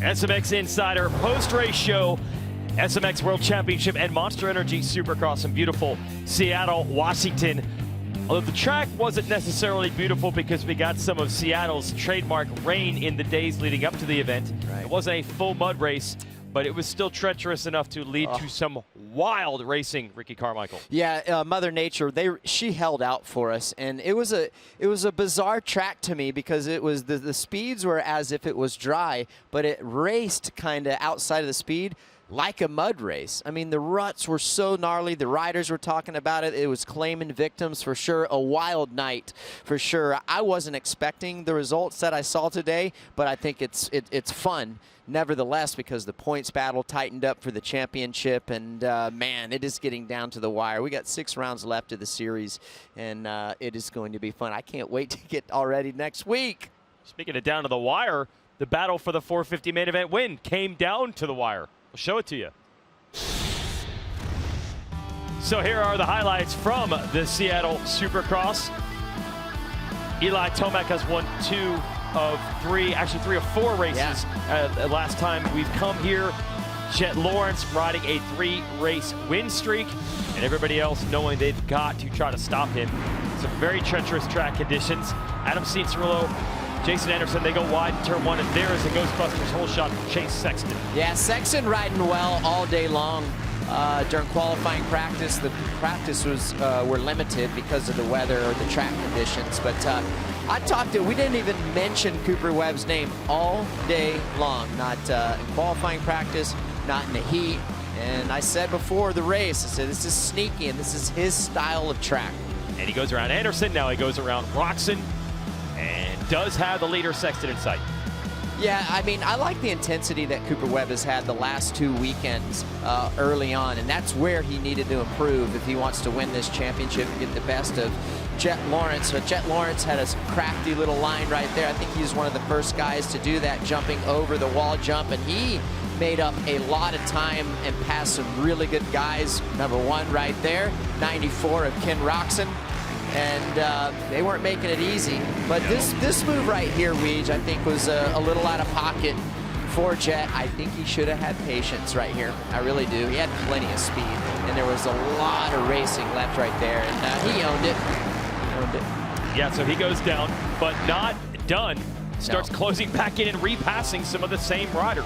SMX Insider post-race show, SMX World Championship and Monster Energy Supercross in beautiful Seattle, Washington. Although the track wasn't necessarily beautiful because we got some of Seattle's trademark rain in the days leading up to the event. Right. It wasn't a full mud race, but it was still treacherous enough to lead to some wild racing, Ricky Carmichael. Yeah, Mother Nature, she held out for us, and it was a bizarre track to me because it was the speeds were as if it was dry, but it raced kind of outside of the speed like a mud race. I mean, the ruts were so gnarly. The riders were talking about it. It was claiming victims for sure. A wild night for sure. I wasn't expecting the results that I saw today, but I think it's fun nevertheless because the points battle tightened up for the championship, and man, it is getting down to the wire. We got 6 rounds left of the series, and it is going to be fun. I can't wait to get already next week. Speaking of down to the wire, the battle for the 450 main event win came down to the wire. We'll show it to you. So here are the highlights from the Seattle Supercross. Eli Tomac has won 2 of 3, actually 3 of 4 races. Yeah. Last time we've come here, Jet Lawrence riding a 3-race win streak, and everybody else knowing they've got to try to stop him. Some very treacherous track conditions. Adam Cianciarulo, Jason Anderson, they go wide in turn 1, and there is a Ghostbusters hole shot from Chase Sexton. Yeah, Sexton riding well all day long. During qualifying practice, the practice were limited because of the weather or the track conditions. But we didn't even mention Cooper Webb's name all day long. Not in qualifying practice, not in the heat. And I said before the race, I said this is sneaky and this is his style of track. And he goes around Anderson, now he goes around Roxon, and does have the leader Sexton in sight. Yeah, I mean, I like the intensity that Cooper Webb has had the last 2 weekends early on, and that's where he needed to improve if he wants to win this championship and get the best of Jet Lawrence. But Jet Lawrence had a crafty little line right there. I think he's one of the first guys to do that, jumping over the wall jump, and he made up a lot of time and passed some really good guys. Number 1 right there, 94 of Ken Roxon. And they weren't making it easy. But this move right here, Weege, I think was a little out of pocket for Jet. I think he should have had patience right here. I really do. He had plenty of speed, and there was a lot of racing left right there, and he owned it. Yeah, so he goes down, but not done. Starts closing back in and repassing some of the same riders.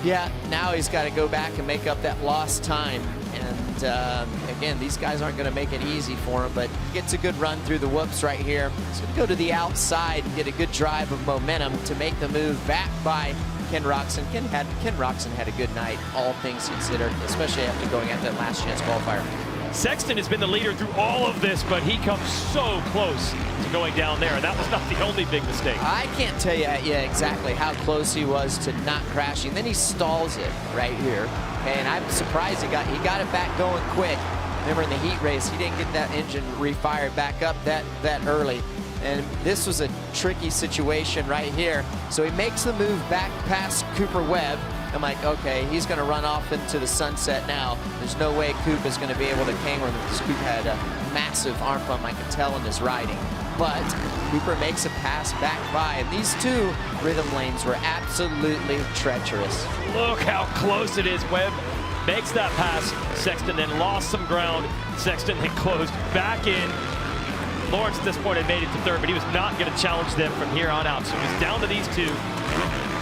Yeah, now he's got to go back and make up that lost time. And again, these guys aren't going to make it easy for him, but gets a good run through the whoops right here. He's going to go to the outside and get a good drive of momentum to make the move back by Ken Roxon. Ken Roxon had a good night, all things considered, especially after going at that last chance qualifier. Sexton has been the leader through all of this, but he comes so close to going down there. That was not the only big mistake. I can't tell you exactly how close he was to not crashing. Then he stalls it right here. And I'm surprised he got it back going quick. Remember in the heat race, he didn't get that engine refired back up that early. And this was a tricky situation right here. So he makes the move back past Cooper Webb. I'm like, okay, he's going to run off into the sunset now. There's no way Coop is going to be able to hang with him because Coop had a massive arm pump, I could tell, in his riding. But Cooper makes a pass back by, and these 2 rhythm lanes were absolutely treacherous. Look how close it is. Webb makes that pass. Sexton then lost some ground. Sexton then closed back in. Lawrence at this point had made it to 3rd, but he was not going to challenge them from here on out. So it was down to these 2.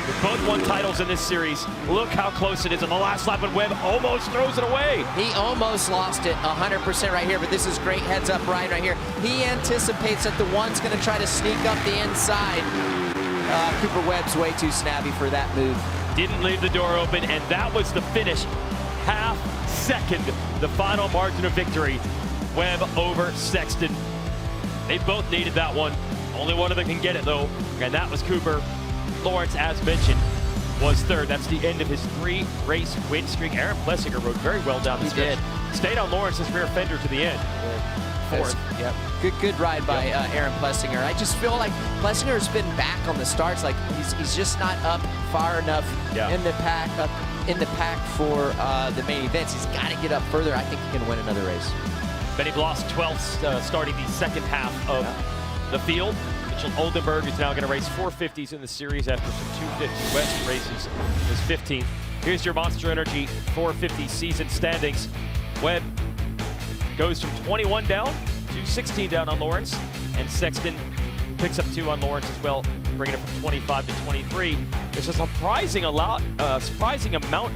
They both won titles in this series. Look how close it is on the last lap when Webb almost throws it away. He almost lost it 100% right here, but this is great heads-up ride right here. He anticipates that the 1's going to try to sneak up the inside. Cooper Webb's way too snabby for that move. Didn't leave the door open, and that was the finish. Half second, the final margin of victory. Webb over Sexton. They both needed that one. Only one of them can get it, though, and that was Cooper. Lawrence, as mentioned, was 3rd. That's the end of his 3-race win streak. Aaron Plessinger rode very well down the stretch. Stayed on Lawrence's rear fender to the end. 4th. Yep. Good ride by Aaron Plessinger. I just feel like Plessinger's been back on the starts. Like he's just not up far enough in the pack for the main events. He's got to get up further. I think he can win another race. Benny Bloss 12th, starting the second half of the field. Mitchell Oldenburg is now going to race 450s in the series after some 250 West races in his 15th. Here's your Monster Energy 450 season standings. Webb goes from 21 down to 16 down on Lawrence, and Sexton picks up 2 on Lawrence as well, bringing it from 25 to 23. There's a surprising amount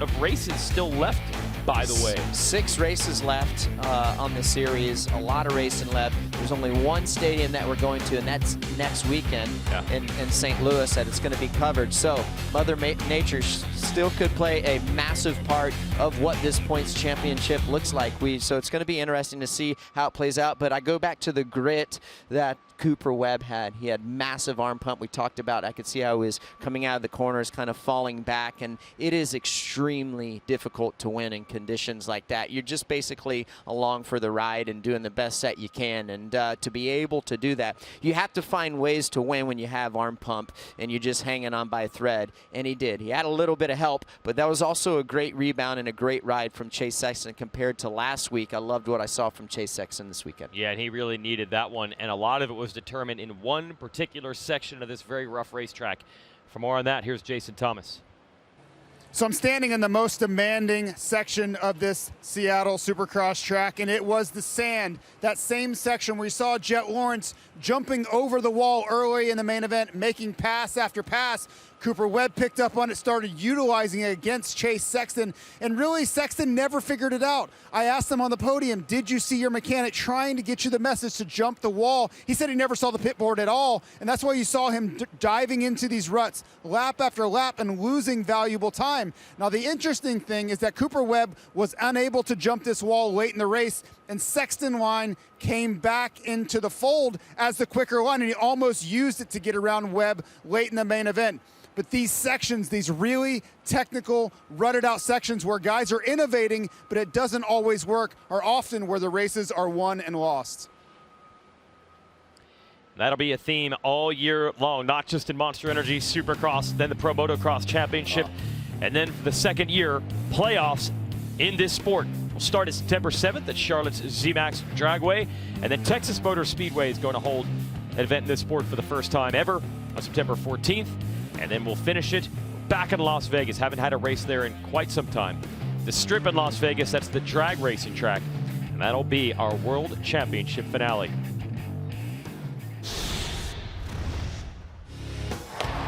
of races still left, by the way. 6 races left on the series, a lot of racing left. There's only one stadium that we're going to, and that's next weekend in St. Louis, that it's going to be covered. So Mother Nature still could play a massive part of what this points championship looks like. So it's going to be interesting to see how it plays out. But I go back to the grit that Cooper Webb had. He had massive arm pump. We talked about, I could see how he was coming out of the corners, kind of falling back, and it is extremely difficult to win in conditions like that. You're just basically along for the ride and doing the best that you can, and to be able to do that, you have to find ways to win when you have arm pump and you're just hanging on by a thread, and he did. He had a little bit of help, but that was also a great rebound and a great ride from Chase Sexton compared to last week. I loved what I saw from Chase Sexton this weekend. Yeah, and he really needed that one, and a lot of it was determined in one particular section of this very rough racetrack. For more on that, here's Jason Thomas. So I'm standing in the most demanding section of this Seattle Supercross track, and it was the sand, that same section where you saw Jet Lawrence jumping over the wall early in the main event, making pass after pass. Cooper Webb picked up on it, started utilizing it against Chase Sexton, and really Sexton never figured it out. I asked him on the podium, did you see your mechanic trying to get you the message to jump the wall? He said he never saw the pit board at all, and that's why you saw him diving into these ruts lap after lap and losing valuable time. Now the interesting thing is that Cooper Webb was unable to jump this wall late in the race, and Sexton line came back into the fold as the quicker line, and he almost used it to get around Webb late in the main event. But these sections, these really technical, rutted out sections where guys are innovating, but it doesn't always work, are often where the races are won and lost. That'll be a theme all year long, not just in Monster Energy Supercross, then the Pro Motocross Championship, and then for the second year, playoffs in this sport. We'll start at September 7th at Charlotte's ZMAX Dragway, and then Texas Motor Speedway is going to hold an event in this sport for the first time ever on September 14th. And then we'll finish it back in Las Vegas. Haven't had a race there in quite some time. The Strip in Las Vegas, that's the drag racing track. And that'll be our World Championship finale.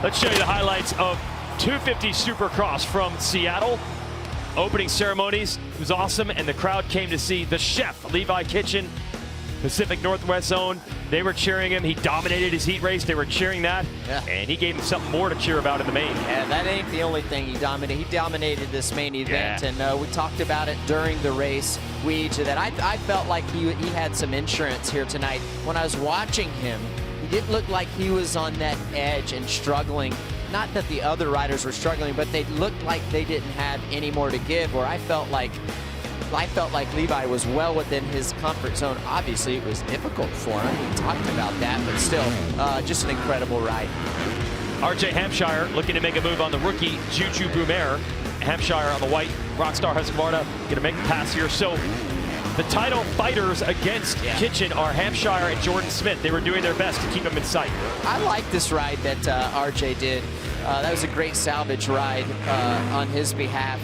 Let's show you the highlights of 250 Supercross from Seattle. Opening ceremonies, it was awesome, and the crowd came to see the chef, Levi Kitchen, Pacific Northwest Zone. They were cheering him. He dominated his heat race. They were cheering that. Yeah. And he gave him something more to cheer about in the main. Yeah, that ain't the only thing he dominated. He dominated this main event, and we talked about it during the race. I felt like he had some insurance here tonight. When I was watching him, he didn't look like he was on that edge and struggling. Not that the other riders were struggling, but they looked like they didn't have any more to give, where I felt like Levi was well within his comfort zone. Obviously, it was difficult for him. We talked about that, but still, just an incredible ride. RJ Hampshire looking to make a move on the rookie Juju Boumer. Hampshire on the white Rockstar Husqvarna going to make the pass here. So the title fighters against Kitchen are Hampshire and Jordan Smith. They were doing their best to keep him in sight. I like this ride that RJ did. That was a great salvage ride on his behalf.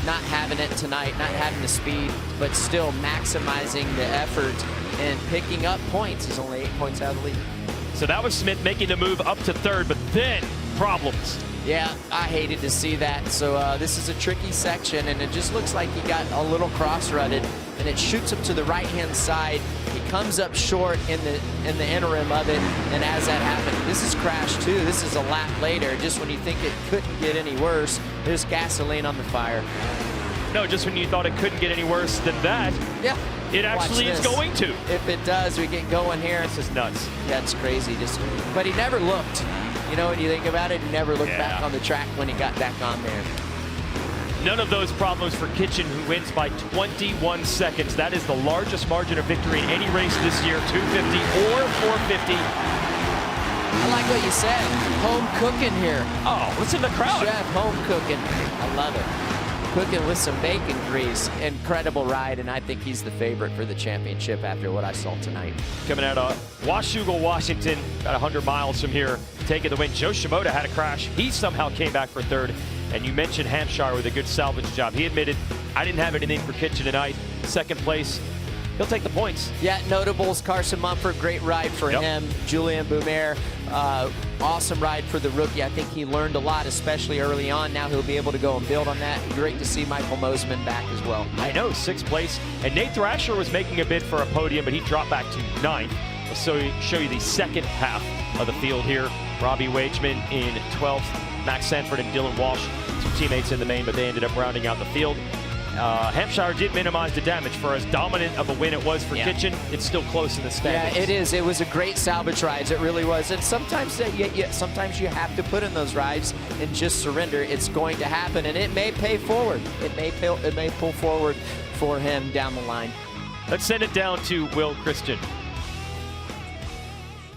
Not having it tonight, not having the speed, but still maximizing the effort and picking up points. He's only 8 points out of the lead. So that was Smith making the move up to third, but then problems. Yeah, I hated to see that. So this is a tricky section, and it just looks like he got a little cross-rutted, and it shoots up to the right-hand side. He comes up short in the interim of it, and as that happened, this is crash 2. This is a lap later. Just when you think it couldn't get any worse, there's gasoline on the fire. No, just when you thought it couldn't get any worse than that. Yeah. It actually is going to. If it does, we get going here. This is nuts. Yeah, it's crazy. But he never looked. You know, when you think about it, he never looked back on the track when he got back on there. None of those problems for Kitchen, who wins by 21 seconds. That is the largest margin of victory in any race this year, 250 or 450. I like what you said. Home cooking here. Oh, listen to the crowd. Chef, home cooking. I love it. cooking with some bacon grease. Incredible ride, and I think he's the favorite for the championship after what I saw tonight. Coming out of Washougal, Washington, about 100 miles from here, taking the win. Joe Shimoda had a crash. He somehow came back for third. And you mentioned Hampshire with a good salvage job. He admitted, I didn't have anything for Kitchen tonight. Second place. He'll take the points. Yeah, notables, Carson Mumford, great ride for him. Julian Boumer, awesome ride for the rookie. I think he learned a lot, especially early on. Now he'll be able to go and build on that. Great to see Michael Mosman back as well. I know, 6th place. And Nate Thrasher was making a bid for a podium, but he dropped back to 9th. So show you the second half of the field here. Robbie Wageman in 12th. Max Sanford and Dylan Walsh, two teammates in the main, but they ended up rounding out the field. Hampshire did minimize the damage. For as dominant of a win it was for Kitchen, it's still close in the standings. Yeah, it is. It was a great salvage ride. It really was. And sometimes, sometimes you have to put in those rides and just surrender. It's going to happen, and it may pay forward. It may pull forward for him down the line. Let's send it down to Will Christian.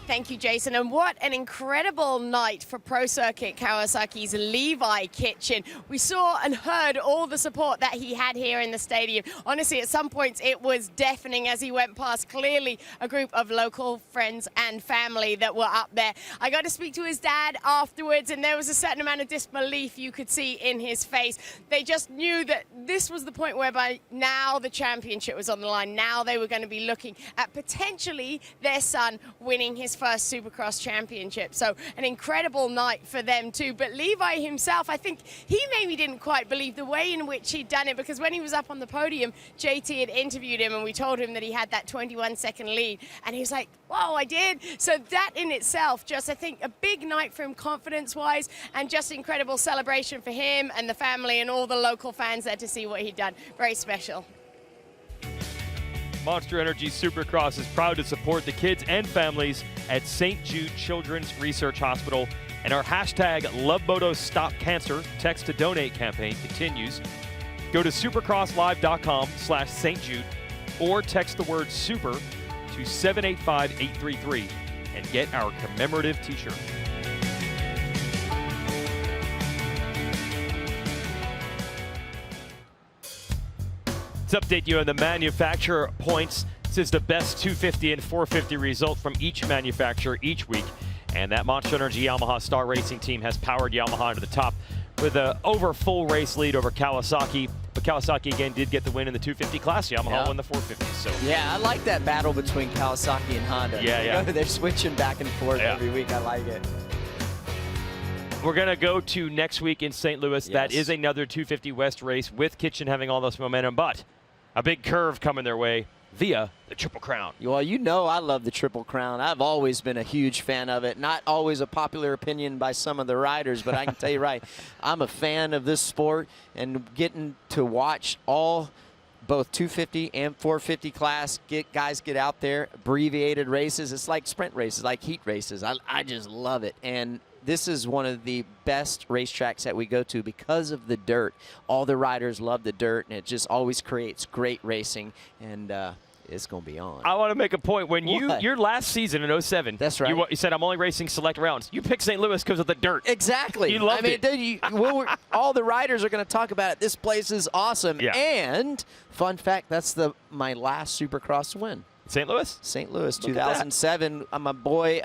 Thank you, Jason. And what an incredible night for Pro Circuit Kawasaki's Levi Kitchen. We saw and heard all the support that he had here in the stadium. Honestly, at some points it was deafening as he went past. Clearly a group of local friends and family that were up there. I got to speak to his dad afterwards, and there was a certain amount of disbelief you could see in his face. They just knew that this was the point whereby now the championship was on the line. Now they were going to be looking at potentially their son winning his first Supercross championship. So an incredible night for them too. But Levi himself, I think he maybe didn't quite believe the way in which he'd done it, because when he was up on the podium, JT had interviewed him and we told him that he had that 21-second lead. And he was like, whoa, I did. So that in itself, just I think a big night for him confidence-wise, and just incredible celebration for him and the family and all the local fans there to see what he'd done. Very special. Monster Energy Supercross is proud to support the kids and families at St. Jude Children's Research Hospital, and our hashtag LoveMotoStopCancer text to donate campaign continues. Go to supercrosslive.com/St. Jude or text the word super to 785-833 and get our commemorative t-shirt. Let's update you on the manufacturer points. This is the best 250 and 450 result from each manufacturer each week. And that Monster Energy Yamaha Star Racing team has powered Yamaha to the top with an over full race lead over Kawasaki. But Kawasaki again did get the win in the 250 class. Yamaha won the 450. So yeah, I like that battle between Kawasaki and Honda. Yeah. They're switching back and forth every week. I like it. We're going to go to next week in St. Louis. Yes. That is another 250 West race with Kitchen having all this momentum, but a big curve coming their way via the Triple Crown. Well, you know I love the Triple Crown. I've always been a huge fan of it. Not always a popular opinion by some of the riders, but I can tell you right, I'm a fan of this sport, and getting to watch both 250 and 450 class guys get out there, abbreviated races. It's like sprint races, like heat races. I just love it. And this is one of the best racetracks that we go to because of the dirt. All the riders love the dirt, and it just always creates great racing, and it's going to be on. I want to make a point. When your last season in 07, that's right. You said, I'm only racing select rounds. You picked St. Louis because of the dirt. Exactly. You loved it. Dude, all the riders are going to talk about it. This place is awesome. Yeah. And fun fact, that's my last Supercross win. St. Louis? St. Louis, 2007. My boy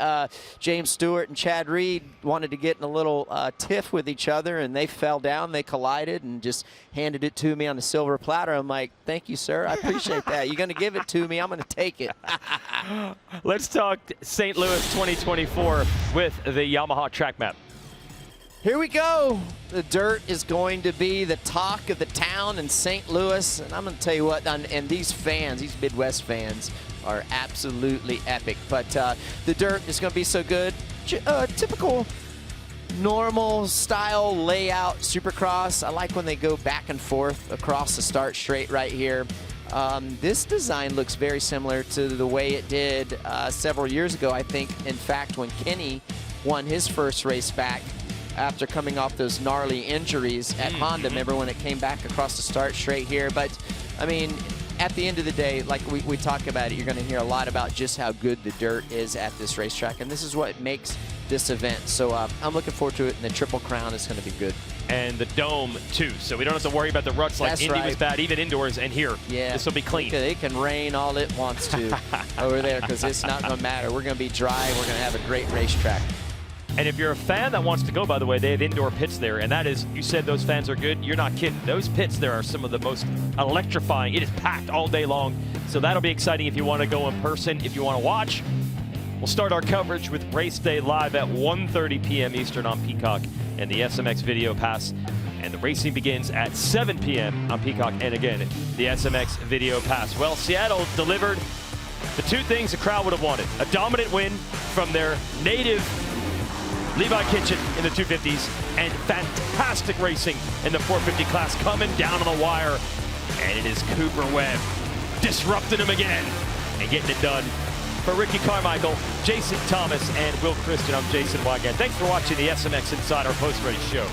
James Stewart and Chad Reed wanted to get in a little tiff with each other, and they fell down. They collided and just handed it to me on a silver platter. I'm like, thank you, sir. I appreciate that. You're going to give it to me. I'm going to take it. Let's talk St. Louis 2024 with the Yamaha track map. Here we go. The dirt is going to be the talk of the town in St. Louis. And I'm going to tell you what, and these fans, these Midwest fans, are absolutely epic. But the dirt is going to be so good. Typical normal style layout Supercross. I like when they go back and forth across the start straight right here. This design looks very similar to the way it did several years ago, I think. In fact, when Kenny won his first race back after coming off those gnarly injuries at Honda. Remember when it came back across the start straight here? But, I mean, at the end of the day, like we talk about it, you're going to hear a lot about just how good the dirt is at this racetrack. And this is what makes this event. So I'm looking forward to it, and the Triple Crown is going to be good. And the Dome, too. So we don't have to worry about the ruts like That's Indy was right. bad, even indoors. And here, Yeah, this will be clean. It can rain all it wants to over there, because it's not going to matter. We're going to be dry. We're going to have a great racetrack. And if you're a fan that wants to go, by the way, they have indoor pits there. And that is, you said those fans are good. You're not kidding. Those pits there are some of the most electrifying. It is packed all day long. So that'll be exciting if you want to go in person. If you want to watch, we'll start our coverage with race day live at 1:30 p.m. Eastern on Peacock and the SMX Video Pass. And the racing begins at 7 p.m. on Peacock. And again, the SMX Video Pass. Well, Seattle delivered the two things the crowd would have wanted. A dominant win from their native Levi Kitchen in the 250s, and fantastic racing in the 450 class coming down on the wire. And it is Cooper Webb disrupting him again and getting it done. For Ricky Carmichael, Jason Thomas, and Will Christian, I'm Jason Wygant. Thanks for watching the SMX Insider post-race show.